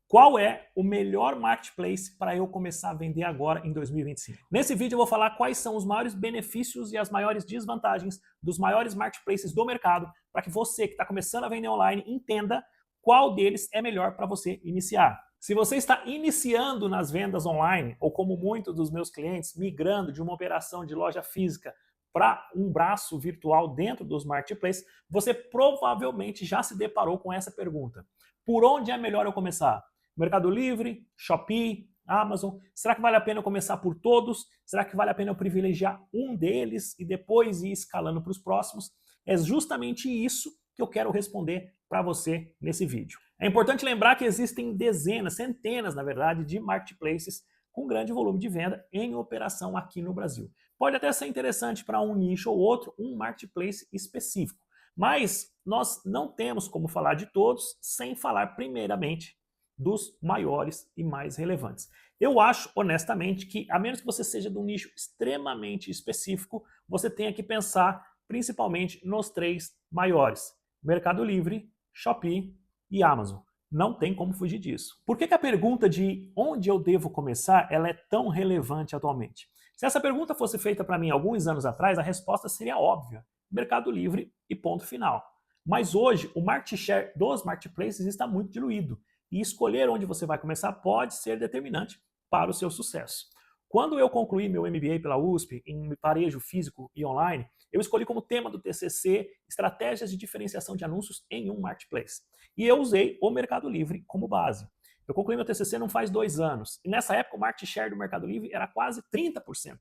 Qual é o melhor marketplace para eu começar a vender agora em 2025? Nesse vídeo eu vou falar quais são os maiores benefícios e as maiores desvantagens dos maiores marketplaces do mercado para que você que está começando a vender online entenda qual deles é melhor para você iniciar. Se você está iniciando nas vendas online, ou como muitos dos meus clientes, migrando de uma operação de loja física para um braço virtual dentro dos marketplaces, você provavelmente já se deparou com essa pergunta. Por onde é melhor eu começar? Mercado Livre, Shopee, Amazon? Será que vale a pena eu começar por todos? Será que vale a pena eu privilegiar um deles e depois ir escalando para os próximos? É justamente isso que eu quero responder para você nesse vídeo. É importante lembrar que existem dezenas, centenas, na verdade, de marketplaces com grande volume de venda em operação aqui no Brasil. Pode até ser interessante para um nicho ou outro, um marketplace específico, mas nós não temos como falar de todos sem falar primeiramente dos maiores e mais relevantes. Eu acho, honestamente, que a menos que você seja de um nicho extremamente específico, você tenha que pensar principalmente nos três maiores: Mercado Livre, Shopee e Amazon. Não tem como fugir disso. Por que a pergunta de onde eu devo começar ela é tão relevante atualmente? Se essa pergunta fosse feita para mim alguns anos atrás, a resposta seria óbvia: Mercado Livre e ponto final. Mas hoje o market share dos marketplaces está muito diluído e escolher onde você vai começar pode ser determinante para o seu sucesso. Quando eu concluí meu MBA pela USP em varejo físico e online, eu escolhi como tema do TCC estratégias de diferenciação de anúncios em um marketplace. E eu usei o Mercado Livre como base. Eu concluí meu TCC não faz 2 anos. E nessa época o market share do Mercado Livre era quase 30%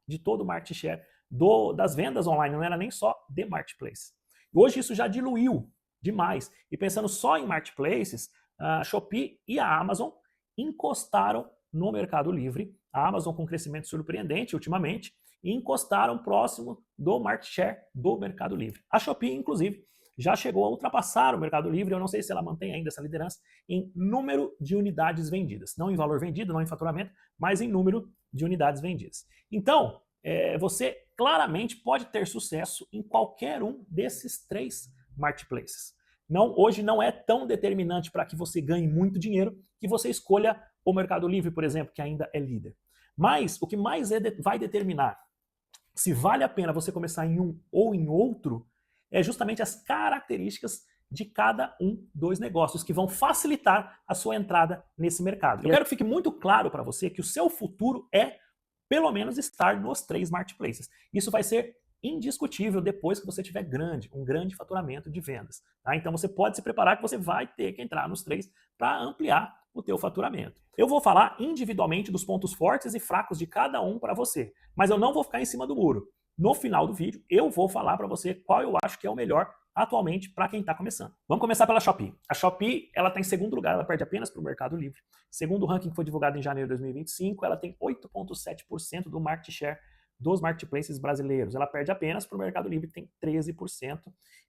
de todo o market share das vendas online, não era nem só de marketplace. Hoje isso já diluiu demais. E pensando só em marketplaces, a Shopee e a Amazon encostaram no Mercado Livre, a Amazon com crescimento surpreendente ultimamente, e encostaram próximo do market share do Mercado Livre. A Shopee, inclusive, já chegou a ultrapassar o Mercado Livre, eu não sei se ela mantém ainda essa liderança, em número de unidades vendidas. Não em valor vendido, não em faturamento, mas em número de unidades vendidas. Então, você claramente pode ter sucesso em qualquer um desses três marketplaces. Hoje não é tão determinante para que você ganhe muito dinheiro que você escolha o Mercado Livre, por exemplo, que ainda é líder. Mas o que mais vai determinar se vale a pena você começar em um ou em outro é justamente as características de cada um dos negócios que vão facilitar a sua entrada nesse mercado. Eu quero que fique muito claro para você que o seu futuro é, pelo menos, estar nos três marketplaces. Isso vai ser indiscutível depois que você tiver um grande faturamento de vendas. Tá? Então você pode se preparar que você vai ter que entrar nos três para ampliar o teu faturamento. Eu vou falar individualmente dos pontos fortes e fracos de cada um para você, mas eu não vou ficar em cima do muro. No final do vídeo, eu vou falar para você qual eu acho que é o melhor atualmente para quem está começando. Vamos começar pela Shopee. A Shopee ela está em segundo lugar, ela perde apenas para o Mercado Livre. Segundo o ranking que foi divulgado em janeiro de 2025, ela tem 8,7% do market share dos marketplaces brasileiros. Ela perde apenas para o Mercado Livre, que tem 13%.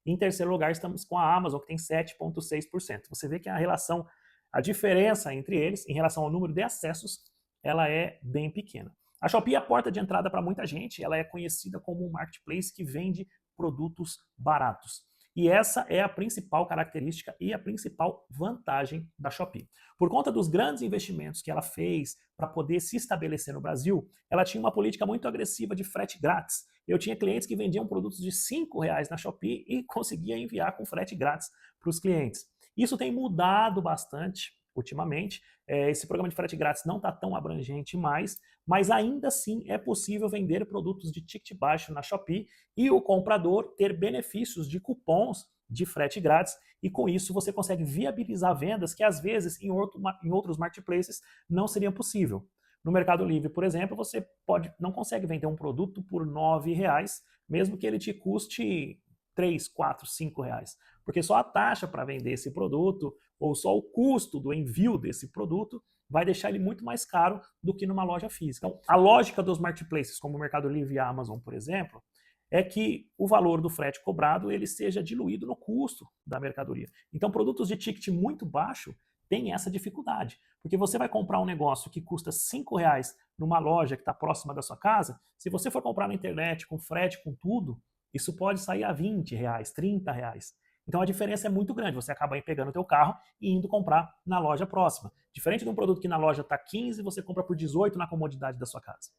Em terceiro lugar, estamos com a Amazon, que tem 7,6%. Você vê que a diferença entre eles, em relação ao número de acessos, ela é bem pequena. A Shopee é a porta de entrada para muita gente, ela é conhecida como um marketplace que vende produtos baratos. E essa é a principal característica e a principal vantagem da Shopee. Por conta dos grandes investimentos que ela fez para poder se estabelecer no Brasil, ela tinha uma política muito agressiva de frete grátis. Eu tinha clientes que vendiam produtos de R$ 5 na Shopee e conseguia enviar com frete grátis para os clientes. Isso tem mudado bastante ultimamente. Esse programa de frete grátis não está tão abrangente mais, mas ainda assim é possível vender produtos de ticket baixo na Shopee e o comprador ter benefícios de cupons de frete grátis, e com isso você consegue viabilizar vendas que às vezes em outros marketplaces não seriam possível. No Mercado Livre, por exemplo, você não consegue vender um produto por R$ 9,00, mesmo que ele te custe 3, 4, 5 reais. Porque só a taxa para vender esse produto, ou só o custo do envio desse produto, vai deixar ele muito mais caro do que numa loja física. Então, a lógica dos marketplaces, como o Mercado Livre e a Amazon, por exemplo, é que o valor do frete cobrado ele seja diluído no custo da mercadoria. Então, produtos de ticket muito baixo têm essa dificuldade, porque você vai comprar um negócio que custa R$ 5,00 numa loja que está próxima da sua casa, se você for comprar na internet com frete, com tudo, isso pode sair a R$ 20,00, R$ 30,00. Então a diferença é muito grande, você acaba aí pegando o teu carro e indo comprar na loja próxima. Diferente de um produto que na loja está 15, você compra por 18 na comodidade da sua casa.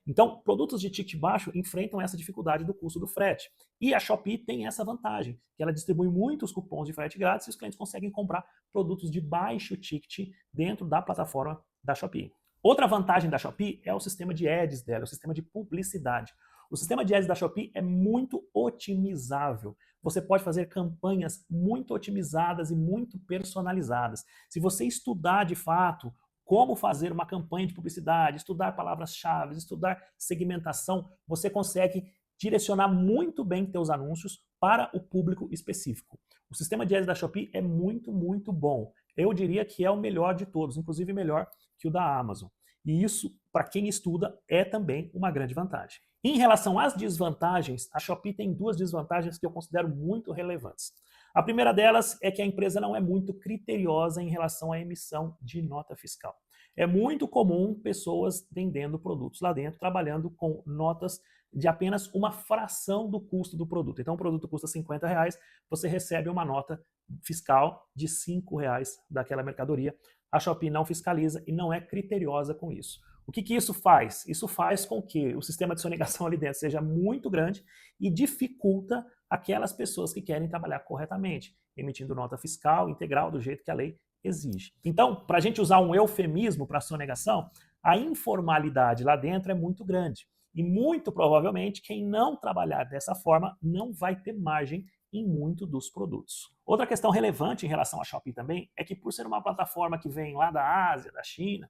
Então, produtos de ticket baixo enfrentam essa dificuldade do custo do frete. E a Shopee tem essa vantagem, que ela distribui muitos cupons de frete grátis e os clientes conseguem comprar produtos de baixo ticket dentro da plataforma da Shopee. Outra vantagem da Shopee é o sistema de ads dela, o sistema de publicidade. O sistema de ads da Shopee é muito otimizável. Você pode fazer campanhas muito otimizadas e muito personalizadas. Se você estudar de fato como fazer uma campanha de publicidade, estudar palavras-chave, estudar segmentação, você consegue direcionar muito bem seus anúncios para o público específico. O sistema de ads da Shopee é muito, muito bom. Eu diria que é o melhor de todos, inclusive melhor que o da Amazon. E isso, para quem estuda, é também uma grande vantagem. Em relação às desvantagens, a Shopee tem duas desvantagens que eu considero muito relevantes. A primeira delas é que a empresa não é muito criteriosa em relação à emissão de nota fiscal. É muito comum pessoas vendendo produtos lá dentro, trabalhando com notas de apenas uma fração do custo do produto. Então o produto custa R$50, você recebe uma nota fiscal de R$5 daquela mercadoria. A Shopee não fiscaliza e não é criteriosa com isso. O que isso faz? Isso faz com que o sistema de sonegação ali dentro seja muito grande e dificulta aquelas pessoas que querem trabalhar corretamente, emitindo nota fiscal integral do jeito que a lei exige. Então, para a gente usar um eufemismo para sonegação, a informalidade lá dentro é muito grande. E muito provavelmente quem não trabalhar dessa forma não vai ter margem em muito dos produtos. Outra questão relevante em relação à Shopee também é que por ser uma plataforma que vem lá da Ásia, da China,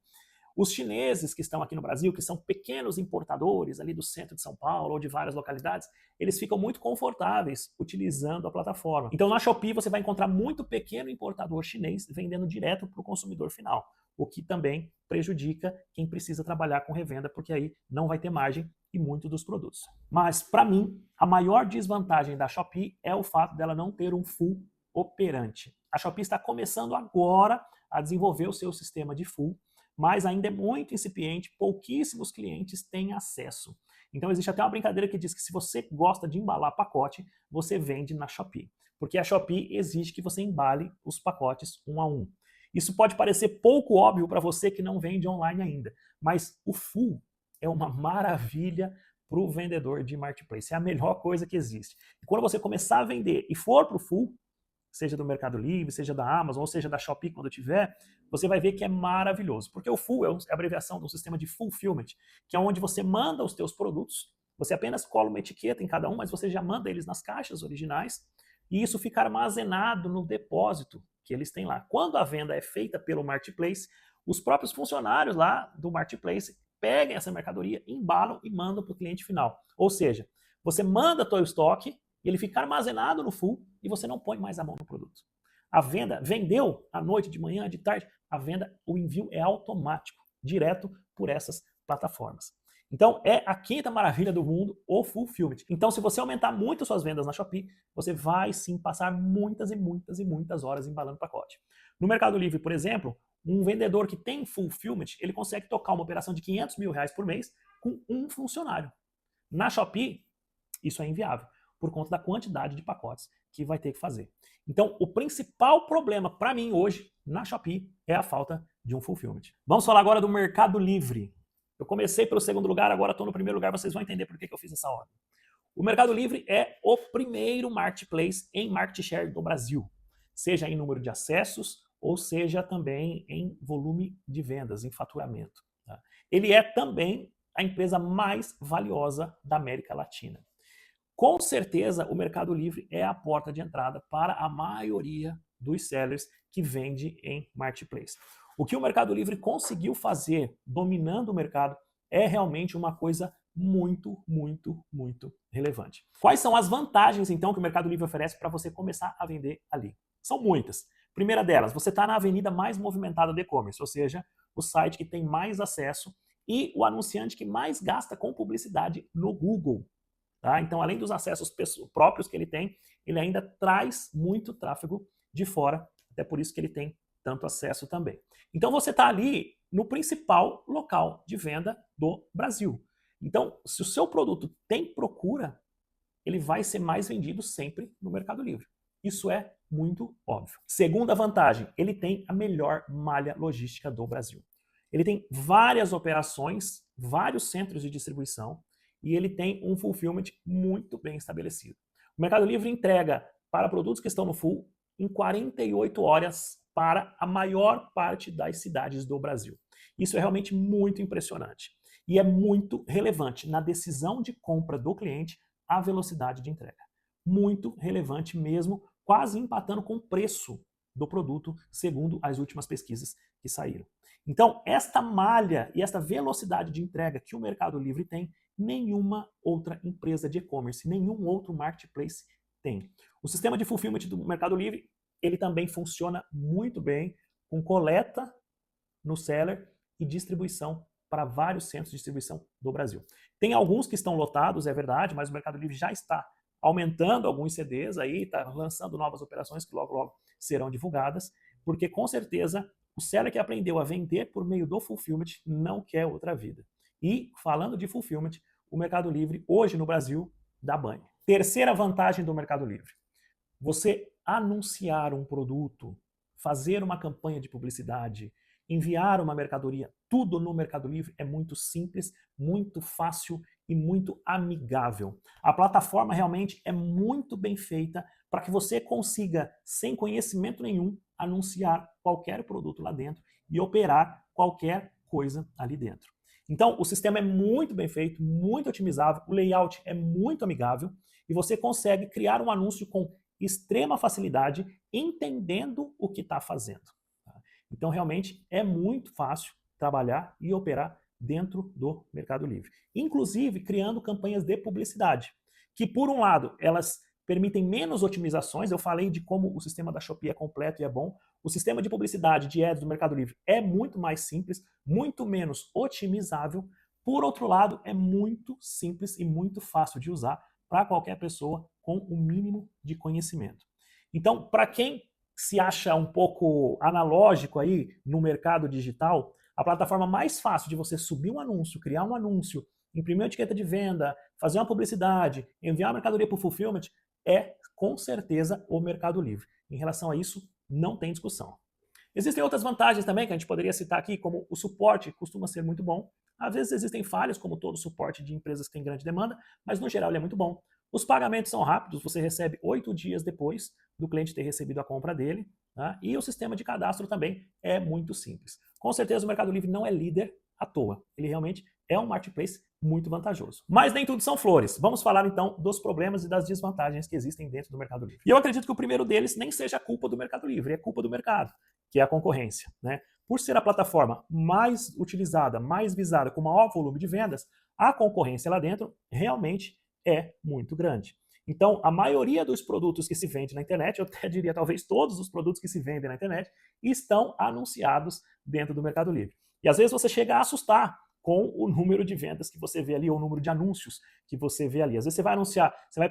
os chineses que estão aqui no Brasil, que são pequenos importadores ali do centro de São Paulo ou de várias localidades, eles ficam muito confortáveis utilizando a plataforma. Então na Shopee você vai encontrar muito pequeno importador chinês vendendo direto para o consumidor final, o que também prejudica quem precisa trabalhar com revenda, porque aí não vai ter margem em muito dos produtos. Mas para mim, a maior desvantagem da Shopee é o fato dela não ter um full operante. A Shopee está começando agora a desenvolver o seu sistema de full, mas ainda é muito incipiente, pouquíssimos clientes têm acesso. Então existe até uma brincadeira que diz que se você gosta de embalar pacote, você vende na Shopee, porque a Shopee exige que você embale os pacotes um a um. Isso pode parecer pouco óbvio para você que não vende online ainda, mas o full é uma maravilha para o vendedor de marketplace, é a melhor coisa que existe. E quando você começar a vender e for para o full, seja do Mercado Livre, seja da Amazon, ou seja da Shopee quando tiver, você vai ver que é maravilhoso. Porque o full é a abreviação do sistema de fulfillment, que é onde você manda os teus produtos, você apenas cola uma etiqueta em cada um, mas você já manda eles nas caixas originais, e isso fica armazenado no depósito que eles têm lá. Quando a venda é feita pelo Marketplace, os próprios funcionários lá do Marketplace pegam essa mercadoria, embalam e mandam para o cliente final. Ou seja, você manda teu estoque, ele fica armazenado no full e você não põe mais a mão no produto. A venda, vendeu à noite, de manhã, de tarde, a venda, o envio é automático, direto por essas plataformas. Então, é a quinta maravilha do mundo, o fulfillment. Então, se você aumentar muito suas vendas na Shopee, você vai sim passar muitas e muitas e muitas horas embalando pacote. No Mercado Livre, por exemplo, um vendedor que tem fulfillment, ele consegue tocar uma operação de R$500 mil por mês com um funcionário. Na Shopee, isso é inviável, por conta da quantidade de pacotes que vai ter que fazer. Então, o principal problema para mim hoje na Shopee é a falta de um fulfillment. Vamos falar agora do Mercado Livre. Eu comecei pelo segundo lugar, agora estou no primeiro lugar, vocês vão entender por que eu fiz essa ordem. O Mercado Livre é o primeiro marketplace em market share do Brasil, seja em número de acessos ou seja também em volume de vendas, em faturamento. Tá? Ele é também a empresa mais valiosa da América Latina. Com certeza, o Mercado Livre é a porta de entrada para a maioria dos sellers que vende em marketplace. O que o Mercado Livre conseguiu fazer dominando o mercado é realmente uma coisa muito, muito, muito relevante. Quais são as vantagens, então, que o Mercado Livre oferece para você começar a vender ali? São muitas. Primeira delas, você está na avenida mais movimentada do e-commerce, ou seja, o site que tem mais acesso e o anunciante que mais gasta com publicidade no Google. Tá? Então, além dos acessos próprios que ele tem, ele ainda traz muito tráfego de fora, até por isso que ele tem tanto acesso também. Então, você está ali no principal local de venda do Brasil. Então, se o seu produto tem procura, ele vai ser mais vendido sempre no Mercado Livre. Isso é muito óbvio. Segunda vantagem, ele tem a melhor malha logística do Brasil. Ele tem várias operações, vários centros de distribuição e ele tem um fulfillment muito bem estabelecido. O Mercado Livre entrega para produtos que estão no full em 48 horas para a maior parte das cidades do Brasil. Isso é realmente muito impressionante e é muito relevante na decisão de compra do cliente a velocidade de entrega. Muito relevante mesmo, quase empatando com o preço do produto, segundo as últimas pesquisas que saíram. Então, esta malha e esta velocidade de entrega que o Mercado Livre tem, nenhuma outra empresa de e-commerce, nenhum outro marketplace tem. O sistema de fulfillment do Mercado Livre, ele também funciona muito bem com coleta no seller e distribuição para vários centros de distribuição do Brasil. Tem alguns que estão lotados, é verdade, mas o Mercado Livre já está aumentando alguns CDs aí, está lançando novas operações que logo, logo serão divulgadas, porque com certeza o seller que aprendeu a vender por meio do fulfillment não quer outra vida. E falando de fulfillment, o Mercado Livre hoje no Brasil dá banho. Terceira vantagem do Mercado Livre. Você anunciar um produto, fazer uma campanha de publicidade, enviar uma mercadoria, tudo no Mercado Livre é muito simples, muito fácil e muito amigável. A plataforma realmente é muito bem feita para que você consiga, sem conhecimento nenhum, anunciar qualquer produto lá dentro e operar qualquer coisa ali dentro. Então, o sistema é muito bem feito, muito otimizável, o layout é muito amigável e você consegue criar um anúncio com extrema facilidade, entendendo o que está fazendo. Então, realmente, é muito fácil trabalhar e operar dentro do Mercado Livre. Inclusive, criando campanhas de publicidade, que, por um lado, elas permitem menos otimizações. Eu falei de como o sistema da Shopee é completo e é bom. O sistema de publicidade de ads do Mercado Livre é muito mais simples, muito menos otimizável. Por outro lado, é muito simples e muito fácil de usar para qualquer pessoa com o mínimo de conhecimento. Então, para quem se acha um pouco analógico aí no mercado digital, a plataforma mais fácil de você subir um anúncio, criar um anúncio, imprimir uma etiqueta de venda, fazer uma publicidade, enviar a mercadoria para o fulfillment, é com certeza o Mercado Livre. Em relação a isso, não tem discussão. Existem outras vantagens também que a gente poderia citar aqui, como o suporte costuma ser muito bom. Às vezes existem falhas, como todo suporte de empresas que têm grande demanda, mas no geral ele é muito bom. Os pagamentos são rápidos, você recebe 8 dias depois do cliente ter recebido a compra dele, tá? E o sistema de cadastro também é muito simples. Com certeza o Mercado Livre não é líder à toa, ele realmente é um marketplace muito vantajoso. Mas nem tudo são flores. Vamos falar então dos problemas e das desvantagens que existem dentro do Mercado Livre. E eu acredito que o primeiro deles nem seja culpa do Mercado Livre, é culpa do mercado, que é a concorrência, né? Por ser a plataforma mais utilizada, mais visada, com maior volume de vendas, a concorrência lá dentro realmente é muito grande. Então, a maioria dos produtos que se vende na internet, eu até diria talvez todos os produtos que se vendem na internet, estão anunciados dentro do Mercado Livre. E às vezes você chega a assustar com o número de vendas que você vê ali, ou o número de anúncios que você vê ali. Às vezes você vai anunciar, você vai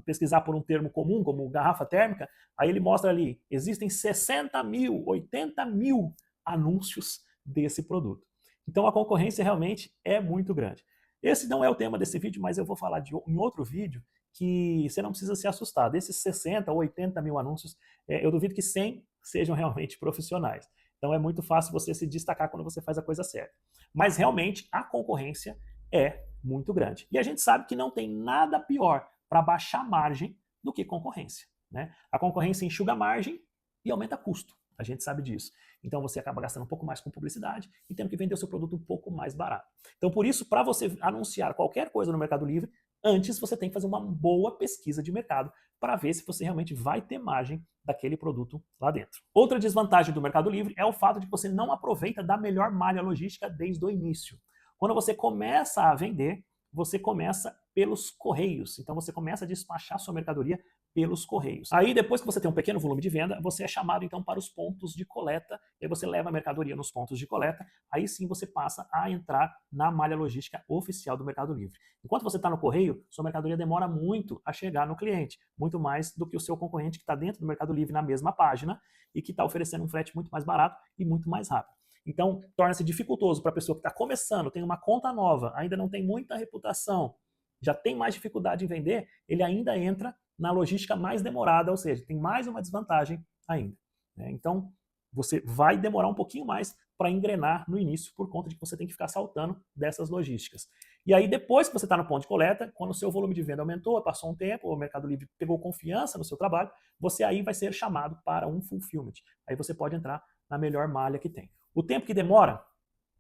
pesquisar por um termo comum, como garrafa térmica, aí ele mostra ali, existem 60 mil, 80 mil anúncios desse produto. Então a concorrência realmente é muito grande. Esse não é o tema desse vídeo, mas eu vou falar em outro vídeo que você não precisa se assustar. Desses 60 ou 80 mil anúncios, eu duvido que 100 sejam realmente profissionais. Então é muito fácil você se destacar quando você faz a coisa certa. Mas realmente a concorrência é muito grande. E a gente sabe que não tem nada pior para baixar margem do que concorrência, né? A concorrência enxuga a margem e aumenta custo. A gente sabe disso. Então você acaba gastando um pouco mais com publicidade e tendo que vender o seu produto um pouco mais barato. Então por isso, para você anunciar qualquer coisa no Mercado Livre, antes você tem que fazer uma boa pesquisa de mercado para ver se você realmente vai ter margem daquele produto lá dentro. Outra desvantagem do Mercado Livre é o fato de que você não aproveita da melhor malha logística desde o início. Quando você começa a vender, você começa pelos correios. Então você começa a despachar sua mercadoria pelos correios. Aí depois que você tem um pequeno volume de venda, você é chamado então para os pontos de coleta, e aí você leva a mercadoria nos pontos de coleta, aí sim você passa a entrar na malha logística oficial do Mercado Livre. Enquanto você está no correio, sua mercadoria demora muito a chegar no cliente, muito mais do que o seu concorrente que está dentro do Mercado Livre na mesma página e que está oferecendo um frete muito mais barato e muito mais rápido. Então, torna-se dificultoso para a pessoa que está começando, tem uma conta nova, ainda não tem muita reputação, já tem mais dificuldade em vender, ele ainda entra na logística mais demorada, ou seja, tem mais uma desvantagem ainda, né? Então, você vai demorar um pouquinho mais para engrenar no início, por conta de que você tem que ficar saltando dessas logísticas. E aí, depois que você está no ponto de coleta, quando o seu volume de venda aumentou, passou um tempo, o Mercado Livre pegou confiança no seu trabalho, você aí vai ser chamado para um fulfillment. Aí você pode entrar na melhor malha que tem. O tempo que demora?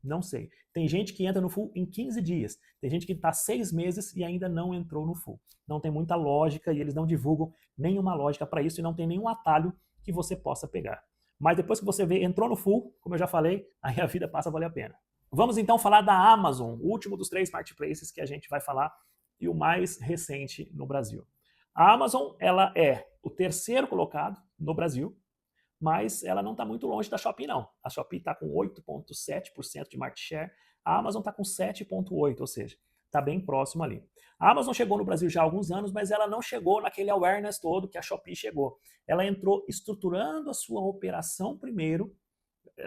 Não sei. Tem gente que entra no full em 15 dias. Tem gente que está 6 meses e ainda não entrou no full. Não tem muita lógica e eles não divulgam nenhuma lógica para isso e não tem nenhum atalho que você possa pegar. Mas depois que você vê, entrou no full, como eu já falei, aí a vida passa a valer a pena. Vamos então falar da Amazon, o último dos 3 marketplaces que a gente vai falar e o mais recente no Brasil. A Amazon, ela é o terceiro colocado no Brasil, mas ela não está muito longe da Shopee, não. A Shopee está com 8,7% de market share, a Amazon está com 7,8%, ou seja, está bem próximo ali. A Amazon chegou no Brasil já há alguns anos, mas ela não chegou naquele awareness todo que a Shopee chegou. Ela entrou estruturando a sua operação primeiro,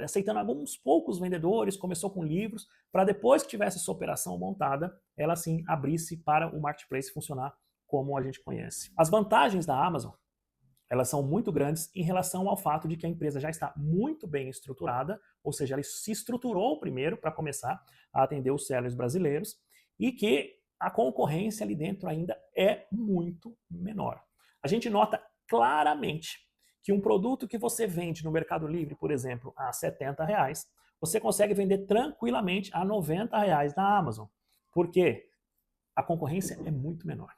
aceitando alguns poucos vendedores, começou com livros, para depois que tivesse sua operação montada, ela sim abrisse para o marketplace funcionar como a gente conhece. As vantagens da Amazon, elas são muito grandes em relação ao fato de que a empresa já está muito bem estruturada, ou seja, ela se estruturou primeiro para começar a atender os sellers brasileiros e que a concorrência ali dentro ainda é muito menor. A gente nota claramente que um produto que você vende no Mercado Livre, por exemplo, a R$70, você consegue vender tranquilamente a R$90 na Amazon. Por quê? A concorrência é muito menor.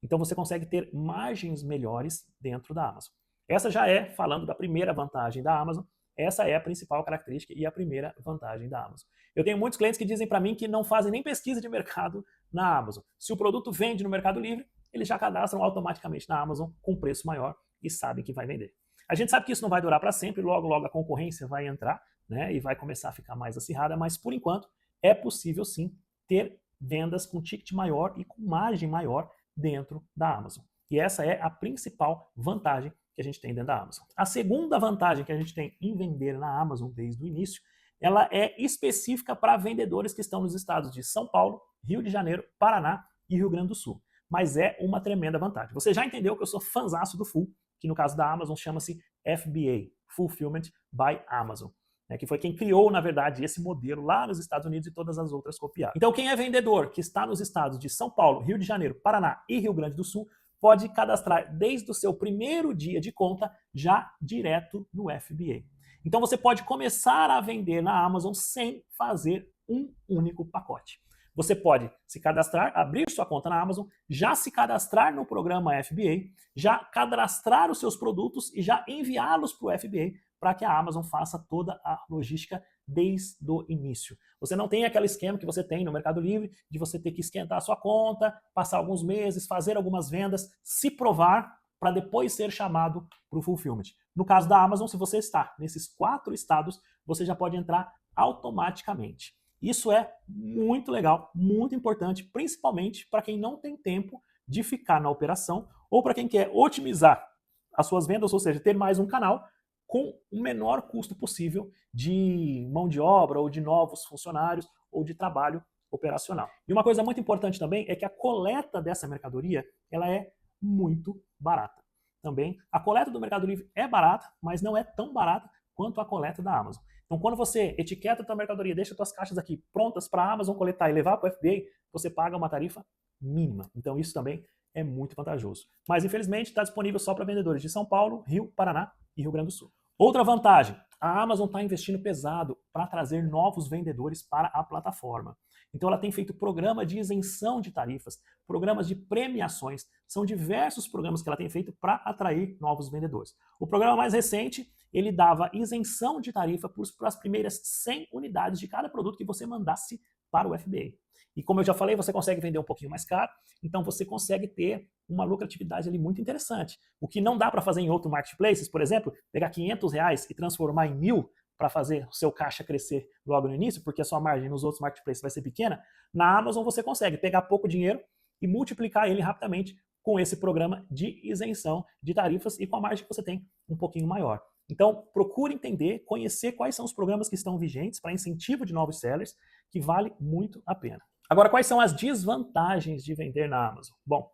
Então você consegue ter margens melhores dentro da Amazon. Essa já é, falando da primeira vantagem da Amazon, essa é a principal característica e a primeira vantagem da Amazon. Eu tenho muitos clientes que dizem para mim que não fazem nem pesquisa de mercado na Amazon. Se o produto vende no Mercado Livre, eles já cadastram automaticamente na Amazon com preço maior e sabem que vai vender. A gente sabe que isso não vai durar para sempre, logo a concorrência vai entrar, né, e vai começar a ficar mais acirrada, mas por enquanto é possível sim ter vendas com ticket maior e com margem maior dentro da Amazon. E essa é a principal vantagem que a gente tem dentro da Amazon. A segunda vantagem que a gente tem em vender na Amazon desde o início, ela é específica para vendedores que estão nos estados de São Paulo, Rio de Janeiro, Paraná e Rio Grande do Sul. Mas é uma tremenda vantagem. Você já entendeu que eu sou fãzaço do Full, que no caso da Amazon chama-se FBA, Fulfillment by Amazon, né, que foi quem criou, na verdade, esse modelo lá nos Estados Unidos e todas as outras copiaram. Então, quem é vendedor que está nos estados de São Paulo, Rio de Janeiro, Paraná e Rio Grande do Sul, pode cadastrar desde o seu primeiro dia de conta já direto no FBA. Então, você pode começar a vender na Amazon sem fazer um único pacote. Você pode se cadastrar, abrir sua conta na Amazon, já se cadastrar no programa FBA, já cadastrar os seus produtos e já enviá-los para o FBA para que a Amazon faça toda a logística desde o início. Você não tem aquele esquema que você tem no Mercado Livre de você ter que esquentar a sua conta, passar alguns meses, fazer algumas vendas, se provar para depois ser chamado para o fulfillment. No caso da Amazon, se você está nesses 4 estados, você já pode entrar automaticamente. Isso é muito legal, muito importante, principalmente para quem não tem tempo de ficar na operação ou para quem quer otimizar as suas vendas, ou seja, ter mais um canal com o menor custo possível de mão de obra ou de novos funcionários ou de trabalho operacional. E uma coisa muito importante também é que a coleta dessa mercadoria ela é muito barata. Também a coleta do Mercado Livre é barata, mas não é tão barata quanto a coleta da Amazon. Então, quando você etiqueta a tua mercadoria, deixa suas caixas aqui prontas para a Amazon coletar e levar para o FBA, você paga uma tarifa mínima. Então, isso também é muito vantajoso. Mas, infelizmente, está disponível só para vendedores de São Paulo, Rio, Paraná e Rio Grande do Sul. Outra vantagem, a Amazon está investindo pesado para trazer novos vendedores para a plataforma. Então ela tem feito programa de isenção de tarifas, programas de premiações, são diversos programas que ela tem feito para atrair novos vendedores. O programa mais recente, ele dava isenção de tarifa para as primeiras 100 unidades de cada produto que você mandasse para o FBA. E como eu já falei, você consegue vender um pouquinho mais caro, então você consegue ter uma lucratividade ali muito interessante. O que não dá para fazer em outros marketplaces, por exemplo, pegar R$500 e transformar em 1.000 para fazer o seu caixa crescer logo no início, porque a sua margem nos outros marketplaces vai ser pequena, na Amazon você consegue pegar pouco dinheiro e multiplicar ele rapidamente com esse programa de isenção de tarifas e com a margem que você tem um pouquinho maior. Então, procure entender, conhecer quais são os programas que estão vigentes para incentivo de novos sellers, que vale muito a pena. Agora, quais são as desvantagens de vender na Amazon? Bom,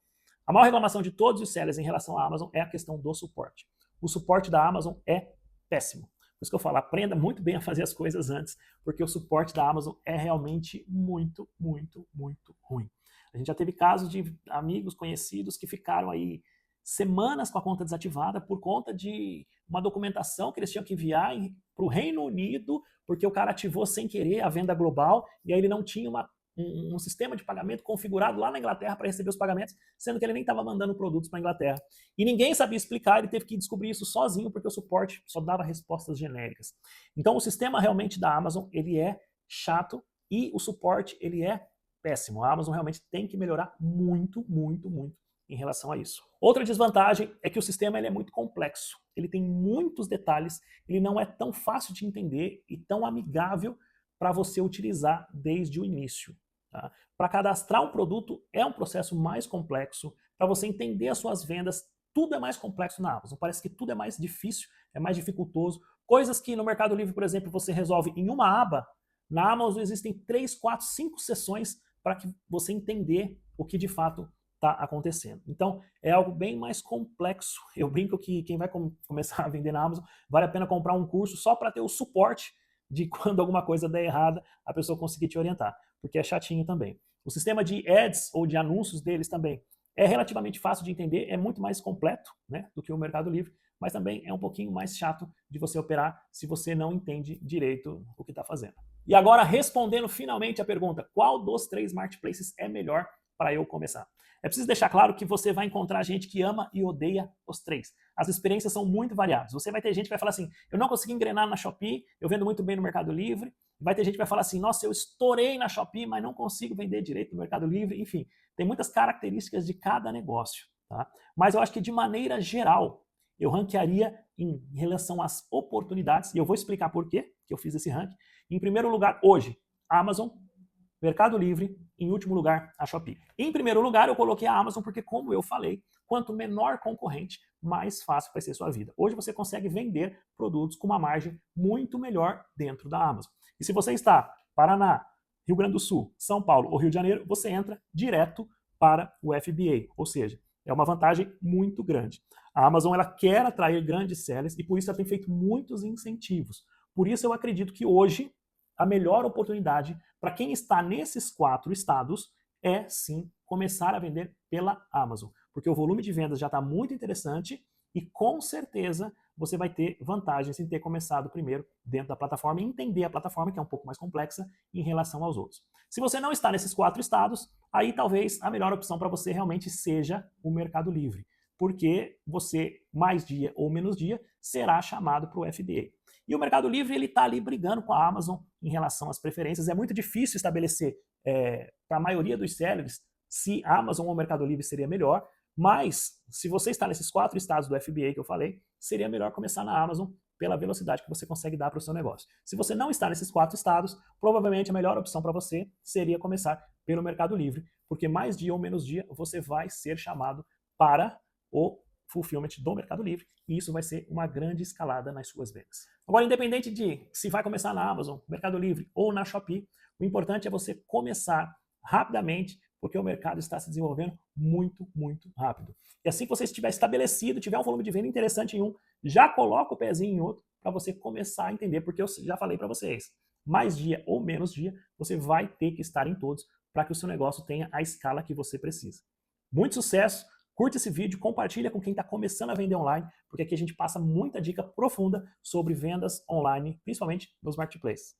A maior reclamação de todos os sellers em relação à Amazon é a questão do suporte. O suporte da Amazon é péssimo. Por isso que eu falo, aprenda muito bem a fazer as coisas antes, porque o suporte da Amazon é realmente muito, muito, muito ruim. A gente já teve casos de amigos conhecidos que ficaram aí semanas com a conta desativada por conta de uma documentação que eles tinham que enviar para o Reino Unido, porque o cara ativou sem querer a venda global e aí ele não tinha um sistema de pagamento configurado lá na Inglaterra para receber os pagamentos, sendo que ele nem estava mandando produtos para a Inglaterra. E ninguém sabia explicar, ele teve que descobrir isso sozinho, porque o suporte só dava respostas genéricas. Então o sistema realmente da Amazon, ele é chato e o suporte, ele é péssimo. A Amazon realmente tem que melhorar muito, muito, muito em relação a isso. Outra desvantagem é que o sistema ele é muito complexo. Ele tem muitos detalhes, ele não é tão fácil de entender e tão amigável para você utilizar desde o início. Tá? Para cadastrar um produto é um processo mais complexo, para você entender as suas vendas, tudo é mais complexo na Amazon. Parece que tudo é mais difícil, é mais dificultoso. Coisas que no Mercado Livre, por exemplo, você resolve em uma aba, na Amazon existem 3, 4, 5 sessões para que você entender o que de fato está acontecendo. Então, é algo bem mais complexo. Eu brinco que quem vai começar a vender na Amazon, vale a pena comprar um curso só para ter o suporte de quando alguma coisa der errada, a pessoa conseguir te orientar, porque é chatinho também. O sistema de ads ou de anúncios deles também é relativamente fácil de entender, é muito mais completo, né, do que o Mercado Livre, mas também é um pouquinho mais chato de você operar se você não entende direito o que está fazendo. E agora, respondendo finalmente a pergunta, qual dos 3 marketplaces é melhor para eu começar? É preciso deixar claro que você vai encontrar gente que ama e odeia os 3. As experiências são muito variadas. Você vai ter gente que vai falar assim, eu não consegui engrenar na Shopee, eu vendo muito bem no Mercado Livre. Vai ter gente que vai falar assim, nossa, eu estourei na Shopee, mas não consigo vender direito no Mercado Livre. Enfim, tem muitas características de cada negócio. Tá? Mas eu acho que de maneira geral, eu ranquearia em relação às oportunidades, e eu vou explicar por quê que eu fiz esse ranking. Em primeiro lugar, hoje, Amazon, Mercado Livre, em último lugar, a Shopee. Em primeiro lugar, eu coloquei a Amazon porque, como eu falei, quanto menor concorrente, mais fácil vai ser sua vida. Hoje você consegue vender produtos com uma margem muito melhor dentro da Amazon. E se você está Paraná, Rio Grande do Sul, São Paulo ou Rio de Janeiro, você entra direto para o FBA, ou seja, é uma vantagem muito grande. A Amazon ela quer atrair grandes sellers e por isso ela tem feito muitos incentivos. Por isso eu acredito que hoje a melhor oportunidade para quem está nesses 4 estados é sim começar a vender pela Amazon, porque o volume de vendas já está muito interessante e com certeza você vai ter vantagens em ter começado primeiro dentro da plataforma e entender a plataforma, que é um pouco mais complexa em relação aos outros. Se você não está nesses 4 estados, aí talvez a melhor opção para você realmente seja o Mercado Livre, porque você, mais dia ou menos dia, será chamado para o FBA. E o Mercado Livre ele está ali brigando com a Amazon em relação às preferências. É muito difícil estabelecer para a maioria dos sellers se a Amazon ou o Mercado Livre seria melhor, mas se você está nesses 4 estados do FBA que eu falei, seria melhor começar na Amazon pela velocidade que você consegue dar para o seu negócio. Se você não está nesses 4 estados, provavelmente a melhor opção para você seria começar pelo Mercado Livre, porque mais dia ou menos dia você vai ser chamado para o fulfillment do Mercado Livre, e isso vai ser uma grande escalada nas suas vendas. Agora, independente de se vai começar na Amazon, Mercado Livre ou na Shopee, o importante é você começar rapidamente, porque o mercado está se desenvolvendo muito, muito rápido. E assim que você estiver estabelecido, tiver um volume de venda interessante em um, já coloca o pezinho em outro para você começar a entender, porque eu já falei para vocês, mais dia ou menos dia, você vai ter que estar em todos para que o seu negócio tenha a escala que você precisa. Muito sucesso! Curte esse vídeo, compartilha com quem está começando a vender online, porque aqui a gente passa muita dica profunda sobre vendas online, principalmente nos marketplaces.